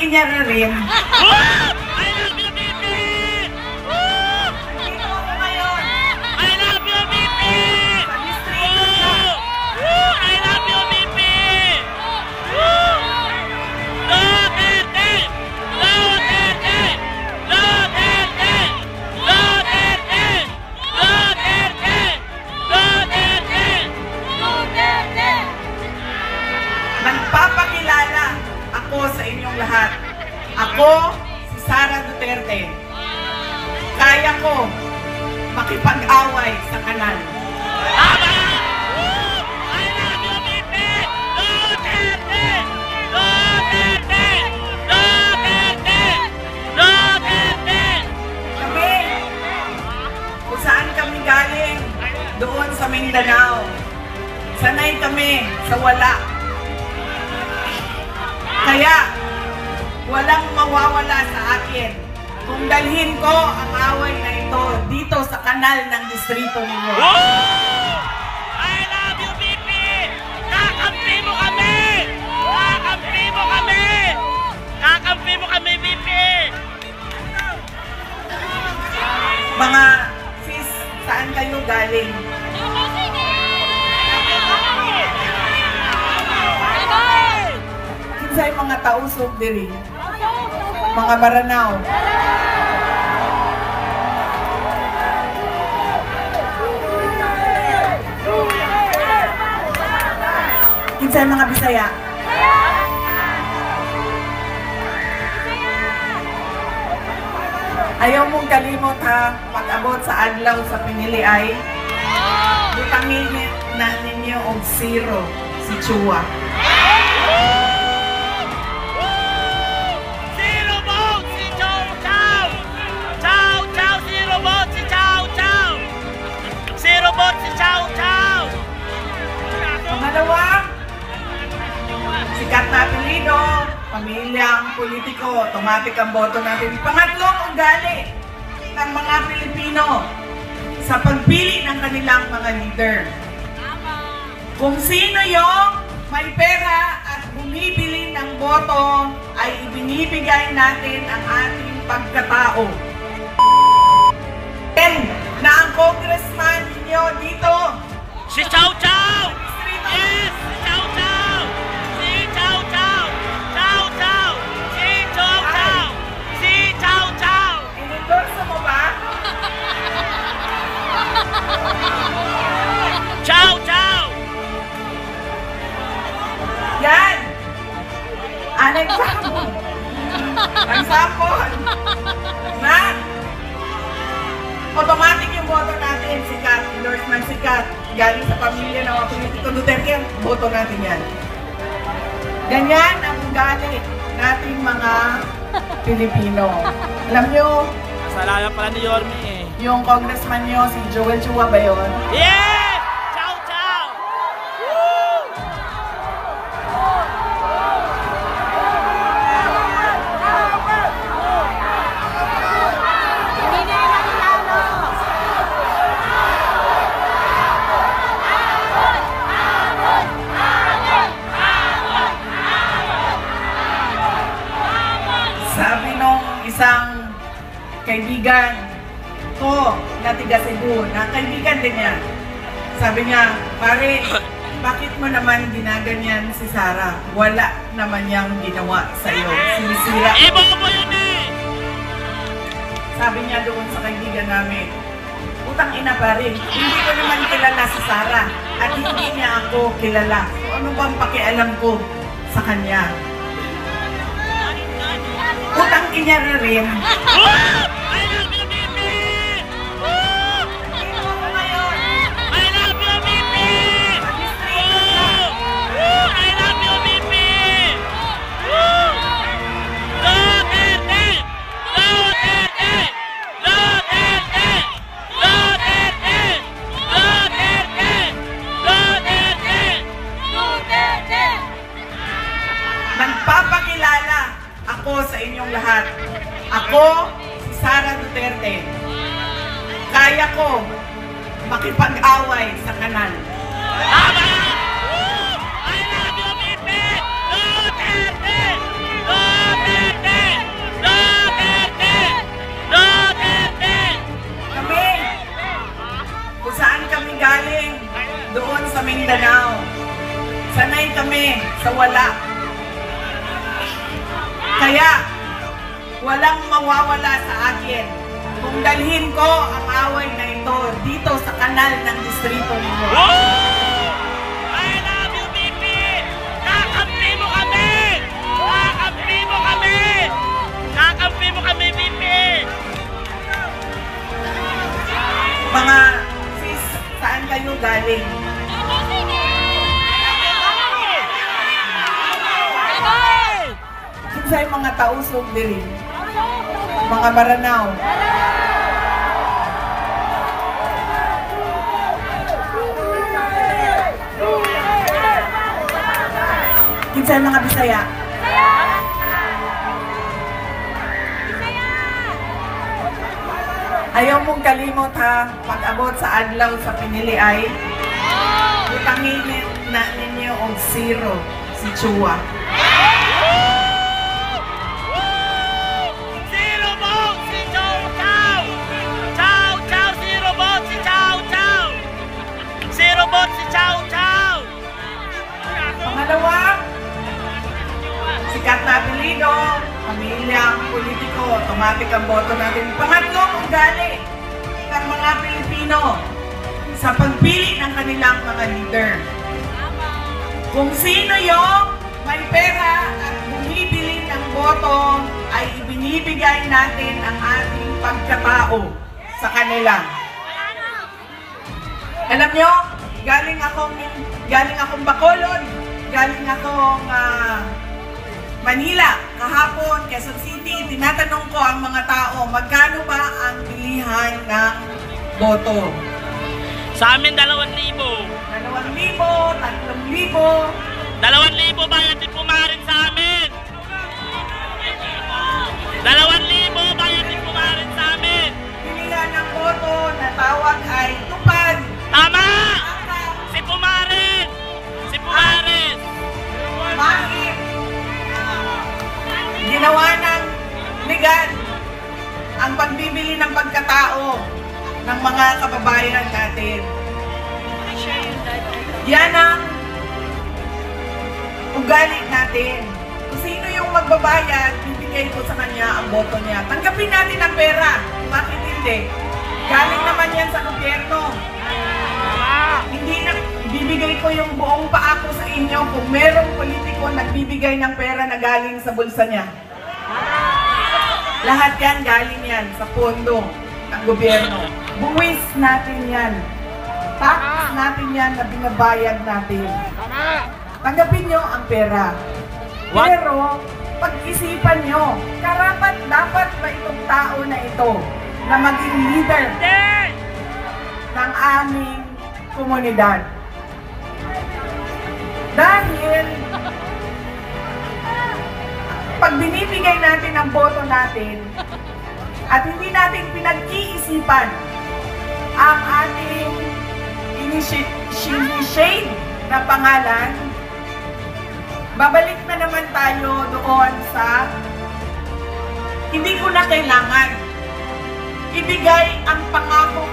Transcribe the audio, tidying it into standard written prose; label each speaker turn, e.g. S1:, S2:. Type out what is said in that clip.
S1: inyara rin.
S2: I love you, Bibi!
S1: Dito ako ngayon.
S2: I love you, Bibi!
S1: Sa distrito na.
S2: I love you, Bibi! Duterte! Duterte! Duterte! Duterte! Duterte! Duterte! Duterte!
S1: Nagpapakilala ako sa inyong lahat. Ako, si Sara Duterte. Kaya ko makipag-away sa kanal.
S2: Tama! I love you, Bibi! Duterte! Duterte! Duterte! Duterte!
S1: Kami, kung saan kami galing, doon sa Mindanao. Sanay kami sa wala. Kaya, walang mawawala sa akin kung dalhin ko ang away na ito dito sa kanal ng distrito ninyo.
S2: I love you, Bibi! Kakampi mo kami! Kakampi mo kami! Kakampi mo kami, Bibi!
S1: Mga sis, saan kayo galing? Kinsay mga tausog diri? Mga Maranao. Kinsay mga Bisaya? Ayaw mong kalimot ha, pag-abot sa adlaw sa pinili ay butangin na ninyo og zero si Chua.
S2: Zero vote si Chow Chow! Chow Chow! Zero vote si Chow Chow! Zero vote si Chow Chow!
S1: Pangalawa, sikat na apelido, pamilyang politiko, automatic ang boto natin. Pangatlong ugali ng mga Pilipino sa pagpili ng kanilang mga leader. Kung sino yung may pera at bumibili ng boto, ay ibinibigay natin ang ating pagkatao. Na ang congressman ninyo dito,
S2: Si Chow Chow! Yes! Si Chow Chow! Si Chow Chow! Chow Chow! Si Chow Chow! Si Chow Chow!
S1: inendorso mo ba?
S2: Chow Chow!
S1: Yan! Anong sapon? Ang sapon! Na! Automatic yung boto natin, sikat, endorsement sikat, galing sa pamilya ng mga politiko Duterte, boto natin yan. Ganyan ang ugali nating mga Pilipino. Alam nyo,
S2: Kasalanan pala ni Yorme eh.
S1: yung congressman nyo, si Joel Chua ba yun?
S2: Yeah! Chow Chow!
S1: Sabi nung isang kaibigan ko na tiga Cebu, na kaibigan din niya. Sabi niya, pare, bakit mo naman ginaganyan si Sara? Wala naman niyang ginawa sa iyo. Sinisira.
S2: Ibo mo yun eh!
S1: Sabi niya doon sa kaibigan namin, utang ina pare, hindi ko naman kilala si Sara at hindi niya ako kilala. So ano bang pakialam ko sa kanya? Utang ina rin.
S2: I love you, Bibi!
S1: Dito ako ngayon.
S2: I love you, Bibi!
S1: Sa distrito na.
S2: I love you, Bibi! Duterte! Duterte! Duterte! Duterte! Duterte! Duterte! Duterte!
S1: Nagpapakilala ako sa inyong lahat. Ako, si Sara Duterte. Kaya ko makipag-away sa kanal.
S2: Tama! I love you, Bibi! Duterte! Duterte!
S1: Kaya, walang mawawala sa akin kung dalhin ko ang away na ito dito sa kanal ng distrito ninyo.
S2: Woo! I love you, BP! Kakampi mo kami! Kakampi mo kami! Kakampi mo kami, BP!
S1: Mga sis, saan kayo galing? Sa mga tausog diri, mga Maranao. Kinsay mga Bisaya. Ayaw mong kalimot ha, pag-abot sa adlaw sa pinili ay utangin na ninyo og zero si Chua.
S2: Zero vote si Chow Chow! Chow Chow, zero vote si Chow Chow! Zero vote si Chow Chow!
S1: Pangalawa, sikat na apelido, pamilyang politiko, automatic ang boto natin. Pangatlong ugali ng mga Pilipino sa pagpili ng kanilang mga leader. Kung sino yung may pera at bumibili ng boto, ay ibinibigay natin ang ating pagkatao sa kanila. Alam nyo, galing akong Bacolod, galing akong Manila, kahapon, Quezon City, tinatanong ko ang mga tao, magkano ba ang bilihan ng boto?
S2: Sa amin, 2,000.
S1: 2,000, 3,000.
S2: 2,000 bayad din pumarin sa amin. 2,000 bayad din pumarin sa amin.
S1: Bilihan ng boto na tawag ay tupad.
S2: Tama! Si Pumarin! Si Pumarin!
S1: Bakit? Ginawa ng legal ang pagbibili ng pagkatao ng mga kababayan natin. Yan ang ugali natin. Kung sino yung magbabayad, bibigay ko sa kanya ang boto niya. Tanggapin natin ang pera. Bakit hindi? Galing naman yan sa gobyerno. Hindi na ibibigay ko yung buong paako sa inyo kung merong politiko nagbibigay ng pera na galing sa bulsa niya. Lahat yan galing yan sa pondo ng gobyerno. Buwis natin yan. Tax natin yan na binabayad natin. Tanggapin nyo ang pera.
S2: What?
S1: Pero, pag-isipan nyo, karapat dapat ba itong tao na ito na maging leader ng aming komunidad? Dahil, pag binibigay natin ang boto natin, at hindi natin pinag-iisipan ang ating initiate na pangalan, babalik na naman tayo doon sa hindi ko na kailangan ibigay ang pangako